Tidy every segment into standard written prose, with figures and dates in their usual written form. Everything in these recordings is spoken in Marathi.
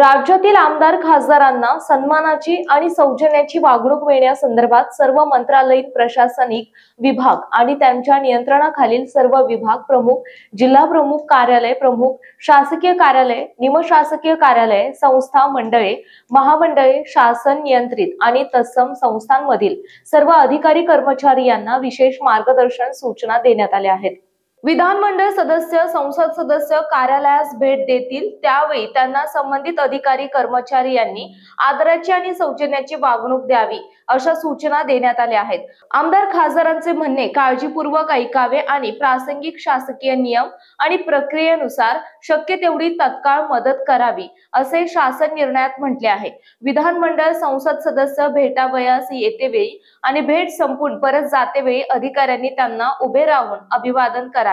राज्यातील आमदार खासदारांना सन्मानाची आणि सौजन्याची वागणूक मिळण्यासंदर्भात सर्व मंत्रालयीन प्रशासनिक विभाग आणि त्यांच्या नियंत्रणाखालील सर्व विभाग प्रमुख, जिल्हा प्रमुख, कार्यालय प्रमुख, शासकीय कार्यालय, निमशासकीय कार्यालय, संस्था, मंडळे, महामंडळे, शासन नियंत्रित आणि तत्सम संस्थांमधील सर्व अधिकारी कर्मचारी यांना विशेष मार्गदर्शन सूचना देण्यात आल्या आहेत। विधानमंडळ सदस्य, संसद सदस्य कार्यालयास भेट देतील त्यावेळी त्यांना संबंधित अधिकारी कर्मचारी यांनी आदराची आणि सौजन्याची वागणूक द्यावी अशा सूचना देण्यात आल्या आहेत। आमदार खासदारांचे म्हणणे काळजीपूर्वक ऐकावे आणि प्रासंगिक शासकीय नियम आणि प्रक्रियेनुसार शक्य तेवढी तत्काळ मदत करावी असे शासन निर्णयात म्हटले आहे। विधानमंडळ संसद सदस्य भेटावयास येतेवेळी आणि भेट संपून परत जातेवेळी अधिकाऱ्यांनी त्यांना उभे राहून अभिवादन करावे।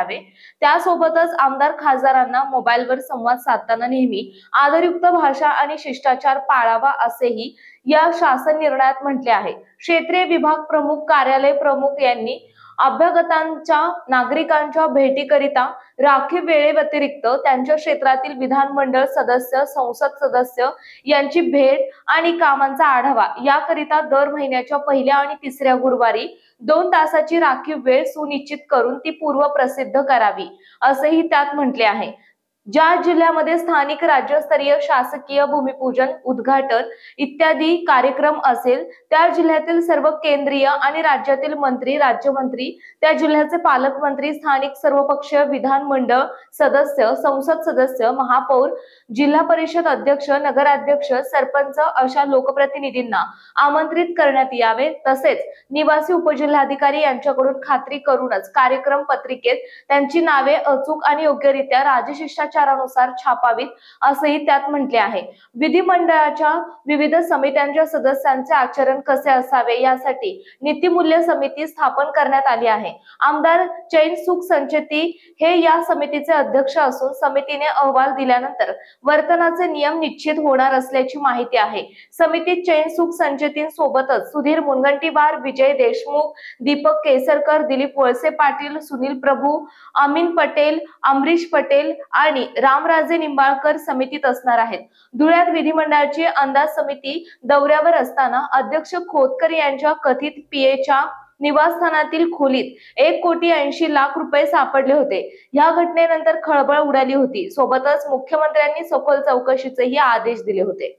त्यासोबतच आमदार खासदारांना मोबाईलवर संवाद साधताना नेहमी आदरयुक्त भाषा आणि शिष्टाचार पाळावा असेही या शासन निर्णयात म्हटले आहे। क्षेत्रीय विभाग प्रमुख, कार्यालय प्रमुख यांनी अभ्यागतांच्या नागरिकांच्या भेटीकरिता राखीव वेळेव्यतिरिक्त त्यांच्या क्षेत्रातील विधानमंडळ सदस्य, संसद सदस्य यांची भेट आणि कामांचा आढावा याकरिता दर महिन्याच्या पहिल्या आणि तिसऱ्या गुरुवारी 2 तासाची राखीव वेळ सुनिश्चित करून ती पूर्व प्रसिद्ध करावी असेही त्यात म्हटले आहे। ज्या जिल्ह्यामध्ये स्थानिक राज्यस्तरीय शासकीय भूमिपूजन, उद्घाटन इत्यादी कार्यक्रम असेल त्या जिल्ह्यातील सर्व केंद्रीय आणि राज्यातील मंत्री, राज्यमंत्री, त्या जिल्ह्याचे पालकमंत्री, स्थानिक सर्वपक्षीय विधानमंडळ सदस्य, संसद सदस्य, महापौर, जिल्हा परिषद अध्यक्ष, नगराध्यक्ष, सरपंच अशा लोकप्रतिनिधींना आमंत्रित करण्यात यावे। तसेच निवासी उपजिल्हाधिकारी यांच्याकडून खात्री करूनच कार्यक्रम पत्रिकेत त्यांची नावे अचूक आणि योग्यरित्या राजशिष्टाचारानुसार छापावीत असेही त्यात म्हटले आहे। विधिमंडळाच्या विविध समित्यांच्या सदस्यांचे आचरण कसे असावे यासाठी नीतिमूल्य समिती स्थापन करण्यात आली आहे। आमदार चैन सुख संचेती हे या समितीचे अध्यक्ष असून समितीने अहवाल दिल्यानंतर वर्तनाचे नियम निश्चित होणार असल्याची माहिती आहे। समितीत चैन सुख संचेतींसोबतच सुधीर मुनगंटीवार, विजय देशमुख, दीपक केसरकर, दिलीप वळसे पाटील, सुनील प्रभू, अमीन पटेल, अमरीश पटेल आणि रामराजे निंबाळकर समितीत असणार आहेत। धुळ्यात विधिमंडळाची अंदाज समिती दौऱ्यावर असताना अध्यक्ष खोतकर यांच्या कथित पीएच्या निवासस्थानातील खोलीत 1,80,00,000 रुपये सापडले होते। या घटनेनंतर खळबळ उडाली होती। सोबतच मुख्यमंत्र्यांनी सखोल चौकशीचेही आदेश दिले होते।